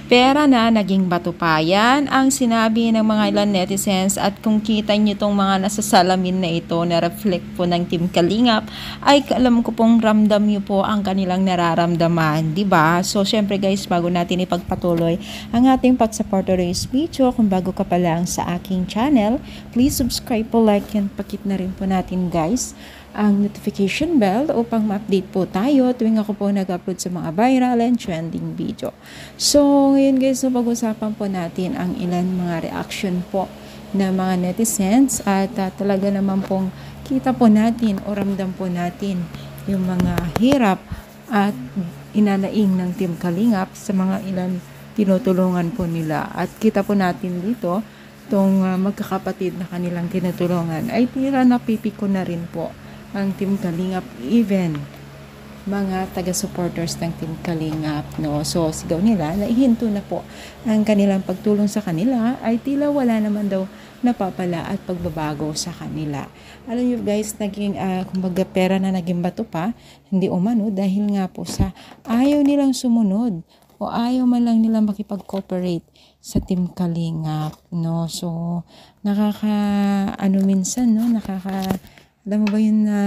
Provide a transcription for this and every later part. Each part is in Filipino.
Pera na naging bato pa. Yan ang sinabi ng mga ilan netizens, at kung kita nyo itong mga nasa salamin na ito na reflect po ng Team Kalingap, ay alam ko pong ramdam nyo po ang kanilang nararamdaman, di ba? So syempre guys, bago natin ipagpatuloy ang ating pag-support today's video, kung bago ka pa lang sa aking channel, please subscribe po, like, and pakit na rin po natin guys ang notification bell upang ma-update po tayo tuwing ako po nag-upload sa mga viral and trending video. So, ngayon guys, so pag-usapan po natin ang ilan mga reaction po na mga netizens, at talaga naman pong kita po natin o ramdam po natin yung mga hirap at inanaing ng Team Kalingap sa mga ilan tinutulungan po nila. At kita po natin dito, itong magkakapatid na kanilang tinutulungan ay tira napipiko na rin po ang Team Kalingap, even mga taga-supporters ng Team Kalingap, no? So, sigaw nila, naihinto na po ang kanilang pagtulong sa kanila, ay tila wala naman daw napapala at pagbabago sa kanila. Alam niyo guys, naging, kumbaga pera na naging bato pa, hindi umano, dahil nga po sa ayaw nilang sumunod o ayaw man lang nilang makipag-cooperate sa Team Kalingap, no? So, minsan, no? Alam mo ba yun na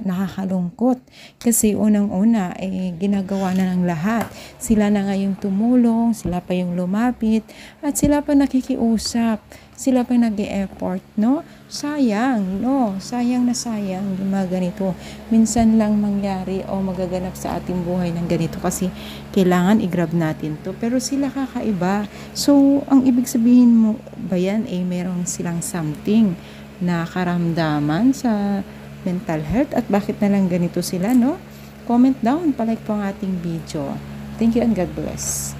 nakakalungkot? Kasi unang-una, ginagawa na ng lahat. Sila na nga yung tumulong, sila pa yung lumapit, at sila pa nakikiusap, sila pa nag-e-effort, no? Sayang, no? Sayang na sayang yung mga ganito. Minsan lang mangyari o magaganap sa ating buhay ng ganito kasi kailangan i-grab natin to. Pero sila kakaiba. So, ang ibig sabihin mo ba yan, meron silang something na karamdaman sa mental health, at bakit na lang ganito sila, no? Comment down, palike po ang ating video. Thank you and God bless.